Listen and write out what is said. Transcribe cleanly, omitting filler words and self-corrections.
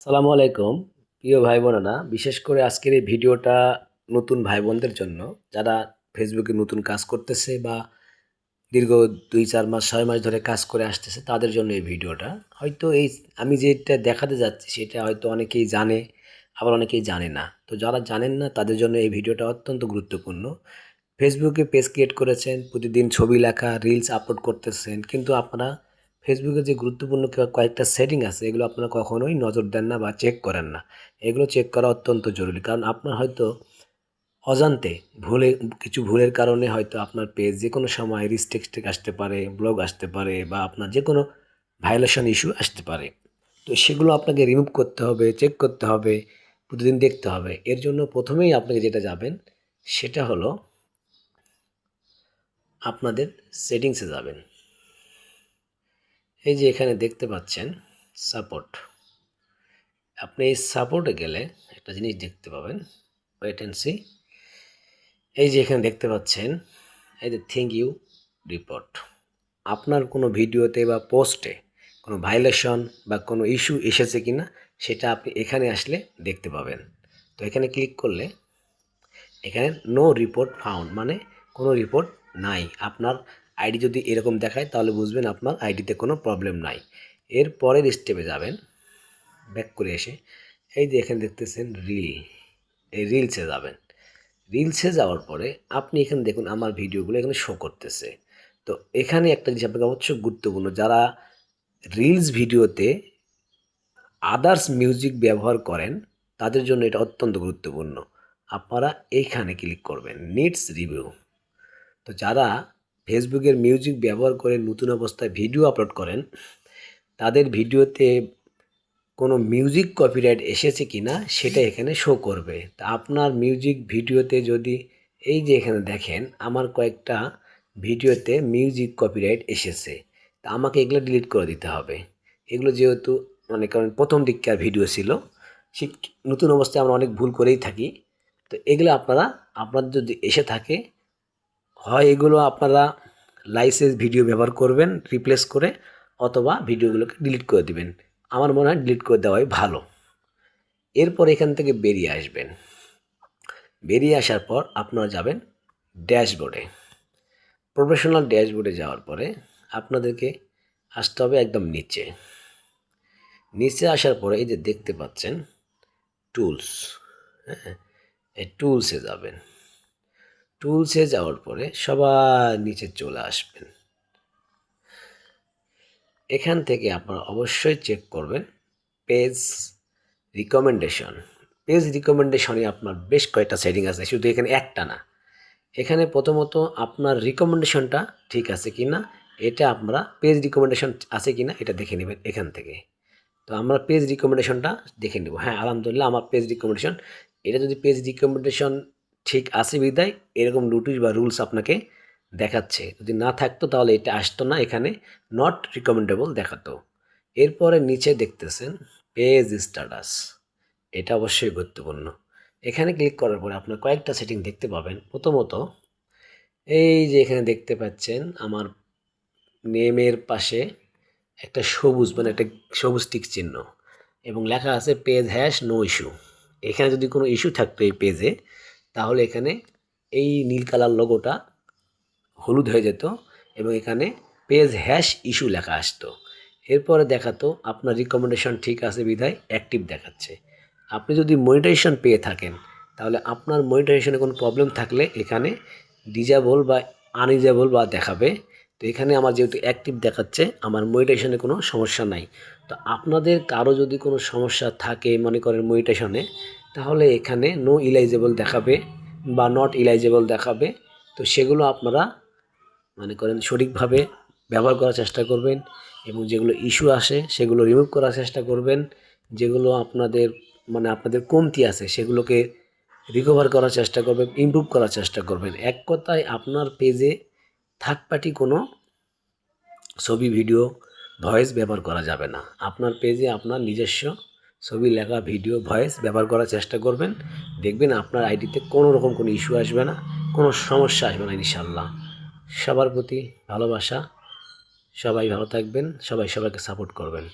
সালামু আলাইকুম প্রিয় ভাই বোনেরা, বিশেষ করে আজকের এই ভিডিওটা নতুন ভাই বোনদের জন্য যারা ফেসবুকে নতুন কাজ করতেছে বা দীর্ঘ ২-৪ মাস ৬ মাস ধরে কাজ করে আসতেছে তাদের জন্য এই ভিডিওটা। হয়তো আমি যেটা দেখাতে যাচ্ছি সেটা হয়তো অনেকেই জানে, আবার অনেকেই জানে না। তো যারা জানেন না তাদের জন্য এই ভিডিওটা অত্যন্ত গুরুত্বপূর্ণ। ফেসবুকে পেজ ক্রিয়েট করেছেন, প্রতিদিন ছবি লেখা রিলস আপলোড করতেছেন, কিন্তু আপনারা ফেসবুকে যে গুরুত্বপূর্ণ কয়েকটা সেটিং আছে এগুলো আপনারা কখনোই নজর দেন না বা চেক করেন না। এগুলো চেক করা অত্যন্ত জরুরি, কারণ আপনার হয়তো অজান্তে কিছু ভুলের কারণে হয়তো আপনার পেজ যে কোনো সময় রিস্ট্রিক্ট আসতে পারে, ব্লগ আসতে পারে, বা আপনার যে কোনো ভায়োলেশন ইস্যু আসতে পারে। তো সেগুলো আপনাকে রিমুভ করতে হবে, চেক করতে হবে, প্রতিদিন দেখতে হবে। এর জন্য প্রথমেই আপনাকে যেটা যাবেন সেটা হলো আপনাদের সেটিংসে যাবেন। এই যে এখানে দেখতে পাচ্ছেন সাপোর্ট। আপনি এই সাপোর্টে গেলে একটা জিনিস দেখতে পাবেন, ওয়েট অ্যান্ড সি। এই যে এখানে দেখতে পাচ্ছেন এই যে থ্যাংক ইউ রিপোর্ট। আপনার কোনো ভিডিওতে বা পোস্টে কোনো ভায়োলেশন বা কোনো ইস্যু এসেছে কিনা সেটা আপনি এখানে আসলে দেখতে পাবেন। তো এখানে ক্লিক করলে এখানে নো রিপোর্ট ফাউন্ড, মানে কোনো রিপোর্ট নাই। আপনার আইডি যদি এরকম দেখায় তাহলে বুঝবেন আপনার আইডিতে কোনো প্রবলেম নাই। এর পরের স্টেপে যাবেন, ব্যাক করে এসে এই যে এখানে দেখতেছেন রিল, এই রিলসে যাবেন। রিলসে যাওয়ার পরে আপনি এখানে দেখুন আমার ভিডিওগুলো এখানে শো করতেছে। তো এখানে একটা জিনিস আপনাকে অবশ্যই গুরুত্বপূর্ণ, যারা রিলস ভিডিওতে আদার্স মিউজিক ব্যবহার করেন তাদের জন্য এটা অত্যন্ত গুরুত্বপূর্ণ। আপনারা এইখানে ক্লিক করবেন নিডস রিভিউ। তো যারা ফেসবুকের মিউজিক ব্যবহার করে নতুন অবস্থায় ভিডিও আপলোড করেন তাদের ভিডিওতে কোনো মিউজিক কপিরাইট এসেছে কিনা সেটা এখানে শো করবে। তা আপনার মিউজিক ভিডিওতে যদি এই যে এখানে দেখেন আমার কয়েকটা ভিডিওতে মিউজিক কপিরাইট এসেছে, তা আমাকে এগুলো ডিলিট করে দিতে হবে। এগুলো যেহেতু মনে করেন প্রথম দিককার ভিডিও ছিল, ঠিক নতুন অবস্থায় আমরা অনেক ভুল করেই থাকি। তো এগুলো আপনাদের যদি এসে থাকে, হয় এগুলো আপনারা লাইসেন্স ভিডিও ব্যবহার করবেন রিপ্লেস করে, অথবা ভিডিওগুলোকে ডিলিট করে দিবেন। আমার মনে হয় ডিলিট করে দেওয়াই ভালো। এরপর এখান থেকে বেরিয়ে আসবেন। বেরিয়ে আসার পর আপনারা যাবেন ড্যাশবোর্ডে। প্রফেশনাল ড্যাশবোর্ডে যাওয়ার পরে আপনাদেরকে আসতে হবে একদম নিচে। নিচে আসার পরে এই যে দেখতে পাচ্ছেন টুলস, হ্যাঁ, এই টুলসে যাবেন। টুলসে যাওয়ার পরে সবার নিচে চলে আসবেন। এখান থেকে আপনারা অবশ্যই চেক করবেন পেজ রিকমেন্ডেশন। পেজ রিকমেন্ডেশনে আপনার বেশ কয়েকটা সেটিং আছে, শুধু এখানে একটা না। এখানে প্রথমত আপনার রিকমেন্ডেশনটা ঠিক আছে কি না, এটা আপনারা পেজ রিকমেন্ডেশন আছে কি না এটা দেখে নেবেন এখান থেকে। তো আমরা পেজ রিকমেন্ডেশনটা দেখে নেব। হ্যাঁ, আলহামদুলিল্লাহ আমার পেজ রিকমেন্ডেশন, এটা যদি পেজ রিকমেন্ডেশন ঠিক আছে বিদায় এরকম নোটিশ বা রুলস আপনাকে দেখাচ্ছে। যদি না থাকতো তাহলে এটা আসতো না, এখানে নট রিকমেন্ডেবল দেখাতো। এরপরে নিচে দেখতেছেন পেজ স্ট্যাটাস, এটা অবশ্যই গুরুত্বপূর্ণ। এখানে ক্লিক করার পরে আপনার কয়েকটা সেটিং দেখতে পাবেন। প্রথমত এই যে এখানে দেখতে পাচ্ছেন আমার নেমের পাশে একটা সবুজ, মানে একটা সবুজ টিক চিহ্ন, এবং লেখা আছে পেজ হ্যাশ নো ইস্যু। এখানে যদি কোনো ইস্যু থাকতো এই পেজে তাহলে এখানে এই নীল কালার লোগোটা হলুদ হয়ে যেত এবং এখানে পেজ হ্যাশ ইস্যু লেখা আসতো। এরপরে দেখাতো আপনার রিকমেন্ডেশন ঠিক আছে বিধায় অ্যাক্টিভ দেখাচ্ছে। আপনি যদি মনিটাইজেশন পেয়ে থাকেন তাহলে আপনার মনিটাইজেশনে কোনো প্রবলেম থাকলে এখানে ডিজেবল বা আনডিজেবল বা দেখাবে। তো এখানে আমার যেহেতু অ্যাক্টিভ দেখাচ্ছে আমার মনিটাইজেশনে কোনো সমস্যা নাই। তো আপনাদের কারো যদি কোনো সমস্যা থাকে মনে করেন মনিটাইজেশনে, তাহলে এখানে নো ইলাইজেবল দেখাবে বা নট ইলাইজেবল দেখাবে। তো সেগুলো আপনারা মনে করেন সঠিকভাবে ব্যবহার করার চেষ্টা করবেন, এবং যেগুলো ইস্যু আসে সেগুলো রিমুভ করার চেষ্টা করবেন। যেগুলো আপনাদের কমতি আছে সেগুলোকে রিকভার করার চেষ্টা করবেন, ইমপ্রুভ করার চেষ্টা করবেন। এক কথায় আপনার পেজে থার্ড পার্টি কোনো ছবি, ভিডিও, ভয়েস ব্যবহার করা যাবে না। আপনার পেজে আপনার নিজস্ব ছবি, লেখা, ভিডিও, ভয়েস ব্যবহার করার চেষ্টা করবেন। দেখবেন আপনার আইডিতে কোনো রকম কোনো ইস্যু আসবে না, কোনো সমস্যা আসবে না ইনশাল্লাহ। সবার প্রতি ভালোবাসা, সবাই ভালো থাকবেন, সবাই সবাইকে সাপোর্ট করবেন।